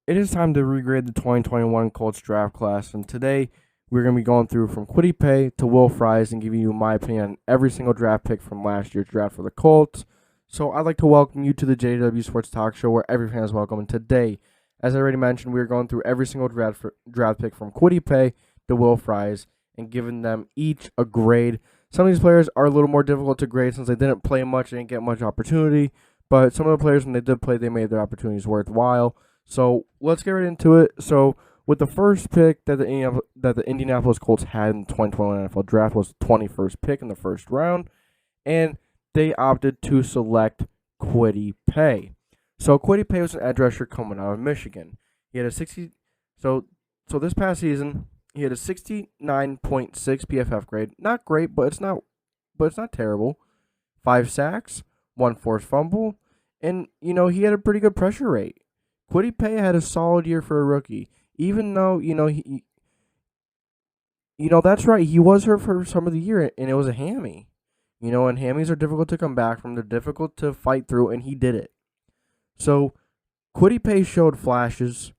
It is time to regrade the 2021 Colts draft class, and today we're going to be going through from Kwitty Paye to Will Fries and giving you my opinion on every single draft pick from last year's draft for the Colts. So I'd like to welcome you to the JDW Sports Talk Show, where every fan is welcome. And today, as I already mentioned, we are going through every single draft pick from Kwitty Paye to Will Fries and giving them each a grade. Some of these players are a little more difficult to grade since they didn't play much, they didn't get much opportunity. But some of the players, when they did play, they made their opportunities worthwhile. So let's get right into it. So with the first pick that the Indianapolis Colts had in the 2021 NFL Draft was the 21st pick in the first round, and they opted to select Kwitty Paye. So Kwitty Paye was an edge rusher coming out of Michigan. He had a 60. So this past season he had a 69.6 PFF grade. Not great, but it's not terrible. 5 sacks, 1 forced fumble, and he had a pretty good pressure rate. Kwitty Paye had a solid year for a rookie, even though that's right. He was hurt for some of the year, and it was a hammy. And hammies are difficult to come back from. They're difficult to fight through, and he did it. So Kwitty Paye showed flashes.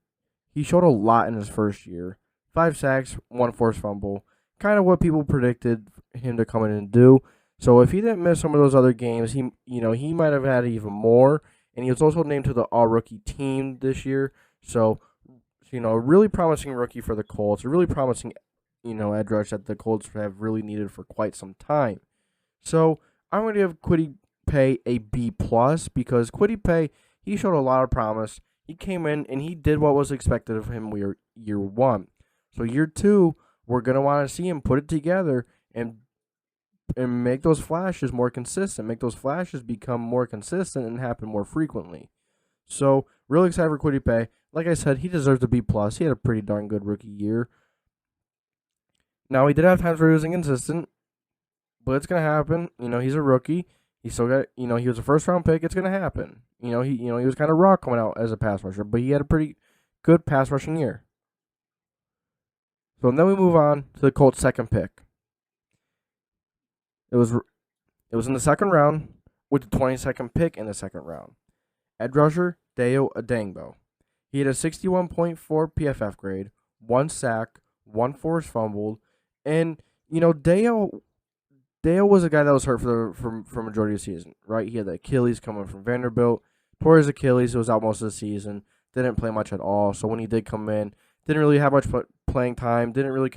He showed a lot in his first year. 5 sacks, 1 forced fumble, kind of what people predicted him to come in and do. So if he didn't miss some of those other games, he might have had even more. And he was also named to the All-Rookie team this year. So, a really promising rookie for the Colts. A really promising, edge rush that the Colts have really needed for quite some time. So, I'm going to give Kwitty Paye a B+, because Kwitty Paye, he showed a lot of promise. He came in and he did what was expected of him year one. So, year two, we're going to want to see him put it together and make those flashes more consistent, make those flashes become more consistent and happen more frequently. So, really excited for Kwitty Paye. Like I said, he deserves a B+. He had a pretty darn good rookie year. Now, he did have times where he was inconsistent, but it's going to happen. He's a rookie. He still got, he was a first-round pick. It's going to happen. He was kind of raw coming out as a pass rusher, but he had a pretty good pass rushing year. So, then we move on to the Colts' second pick. It was in the second round with the 22nd pick in the second round. Edge rusher Adangbo. He had a 61.4 PFF grade, 1 sack, 1 forced fumbled, and Deo was a guy that was hurt for majority of the season, right? He had the Achilles coming from Vanderbilt, tore his Achilles, was out most of the season, didn't play much at all. So when he did come in, didn't really have much playing time, didn't really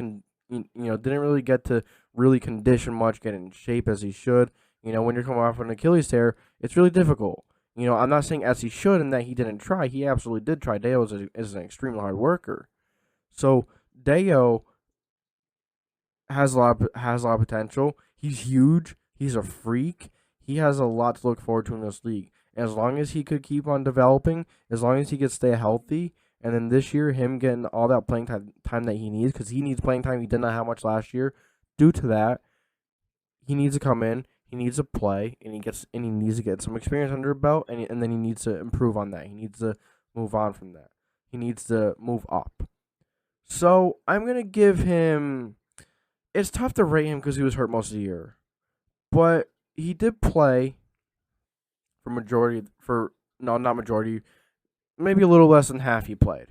get to really condition much, get in shape as he should. When you're coming off an Achilles tear, it's really difficult. I'm not saying as he should and that he didn't try. He absolutely did try. Deo is an extremely hard worker. So Deo has a lot of potential. He's huge. He's a freak. He has a lot to look forward to in this league. And as long as he could keep on developing, as long as he could stay healthy, and then this year, him getting all that playing time that he needs, because he needs playing time he did not have much last year. Due to that, he needs to come in, he needs to play, and he needs to get some experience under his belt, and then he needs to improve on that. He needs to move on from that. He needs to move up. So I'm gonna give him. It's tough to rate him because he was hurt most of the year, but he did play not majority. Maybe a little less than half he played.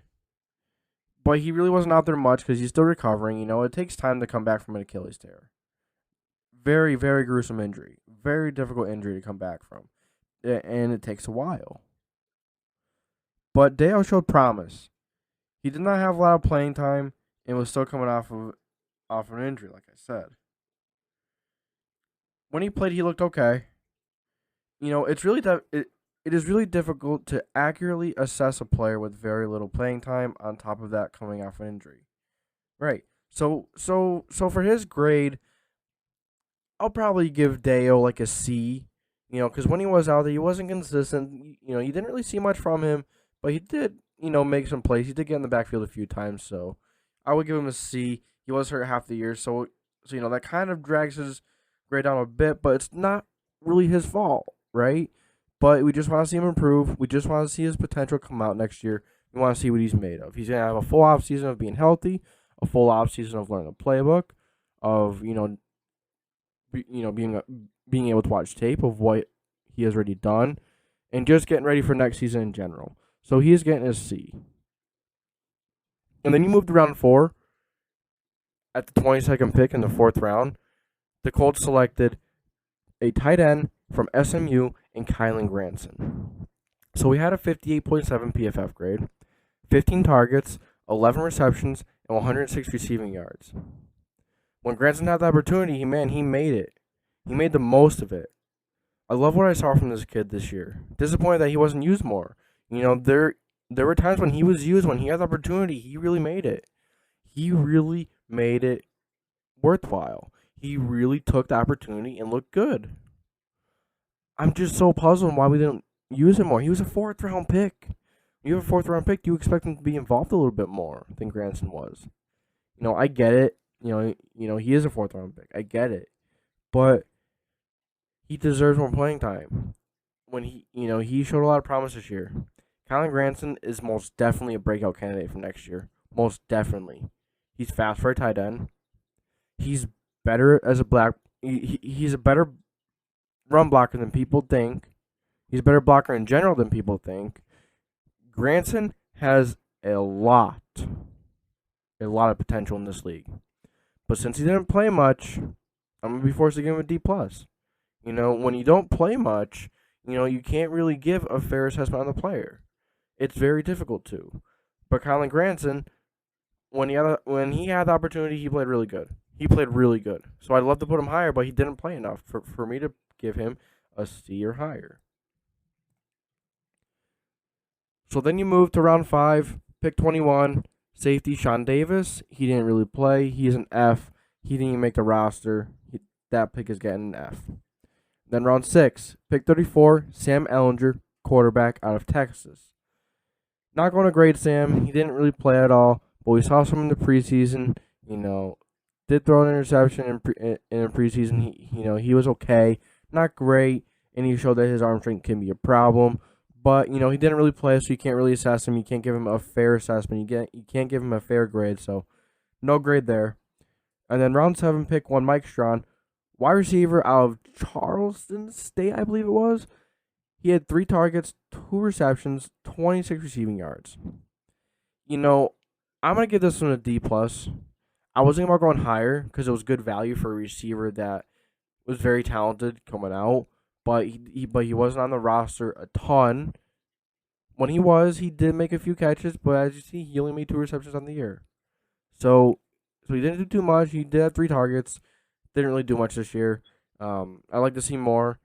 But he really wasn't out there much because he's still recovering. It takes time to come back from an Achilles tear. Very, very gruesome injury. Very difficult injury to come back from. And it takes a while. But Deo showed promise. He did not have a lot of playing time and was still coming off an injury, like I said. When he played, he looked okay. It is really difficult to accurately assess a player with very little playing time on top of that coming off an injury. Right. So for his grade, I'll probably give Deo like a C, because when he was out there, he wasn't consistent. You didn't really see much from him, but he did, make some plays. He did get in the backfield a few times, so I would give him a C. He was hurt half the year, so that kind of drags his grade down a bit, but it's not really his fault, right? But we just want to see him improve. We just want to see his potential come out next year. We want to see what he's made of. He's going to have a full off season of being healthy, a full off season of learning the playbook, of being able to watch tape of what he has already done, and just getting ready for next season in general. So he is getting a C. And then you moved to round 4 at the 22nd pick in the 4th round. The Colts selected a tight end from SMU and Colin Granson. So we had a 58.7 PFF grade, 15 targets, 11 receptions, and 106 receiving yards. When Granson had the opportunity, he made it. He made the most of it. I love what I saw from this kid this year. Disappointed that he wasn't used more. There were times when he was used, when he had the opportunity, he really made it. He really made it worthwhile. He really took the opportunity and looked good. I'm just so puzzled why we didn't use him more. He was a 4th round pick. You have a 4th round pick, you expect him to be involved a little bit more than Granson was. I get it. He is a 4th round pick. I get it. But he deserves more playing time. When he showed a lot of promise this year. Colin Granson is most definitely a breakout candidate for next year. Most definitely. He's fast for a tight end. He's better as a he's a better run blocker than people think. He's a better blocker in general than people think. Granson has a lot of potential in this league. But since he didn't play much, I'm going to be forced to give him a D+. When you don't play much, you can't really give a fair assessment on the player. It's very difficult to. But Colin Granson, when he had the opportunity, he played really good. So I'd love to put him higher, but he didn't play enough for me to give him a C or higher. So then you move to round 5, pick 21, safety Sean Davis. He didn't really play. He's an F. He didn't even make the roster. That pick is getting an F. Then round 6, pick 34, Sam Ellenger, quarterback out of Texas. Not going to grade Sam. He didn't really play at all, but we saw some in the preseason. Did throw an interception in the preseason. He was okay, not great, and he showed that his arm strength can be a problem. But he didn't really play, so you can't really assess him. You can't give him a fair assessment. You can't give him a fair grade, so no grade there. And then round 7, pick 1, Mike Strawn, wide receiver out of Charleston State, I believe it was. He had 3 targets, 2 receptions, 26 receiving yards. I'm going to give this one a D+. I was thinking about going higher because it was good value for a receiver that was very talented coming out, but he wasn't on the roster a ton. When he did make a few catches, but as you see, he only made 2 receptions on the year. So he didn't do too much. He did have 3 targets. Didn't really do much this year. I'd like to see more.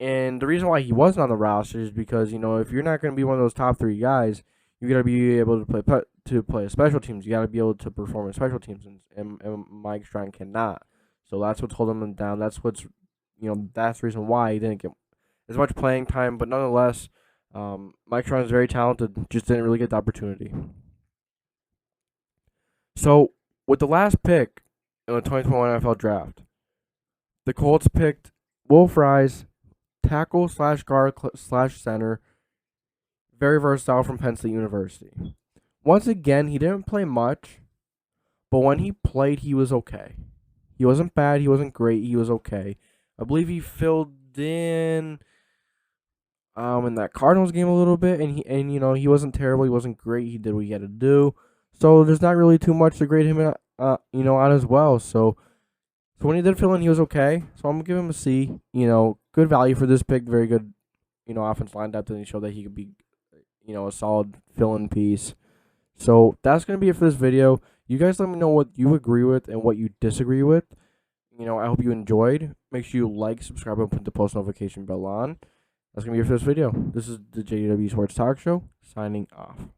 And the reason why he wasn't on the roster is because, if you're not going to be one of those top 3 guys, you got to be able to play special teams. You got to be able to perform in special teams, and Mike Strawn cannot. So that's what's holding him down. That's what's, that's the reason why he didn't get as much playing time. But nonetheless, Mike Strawn is very talented, just didn't really get the opportunity. So with the last pick in the 2021 NFL Draft, the Colts picked Will Fries, tackle / guard / center, very versatile from Penn State University. Once again, he didn't play much, but when he played, he was okay. He wasn't bad, he wasn't great, he was okay. I believe he filled in that Cardinals game a little bit, and he wasn't terrible, he wasn't great, he did what he had to do. So there's not really too much to grade him on as well. So when he did fill in, he was okay. So I'm gonna give him a C. Good value for this pick, very good, offense line depth, and he showed that he could be, a solid fill-in piece. So that's going to be it for this video. You guys let me know what you agree with and what you disagree with. I hope you enjoyed. Make sure you like, subscribe, and put the post notification bell on. That's going to be it for this video. This is the JDW Sports Talk Show, signing off.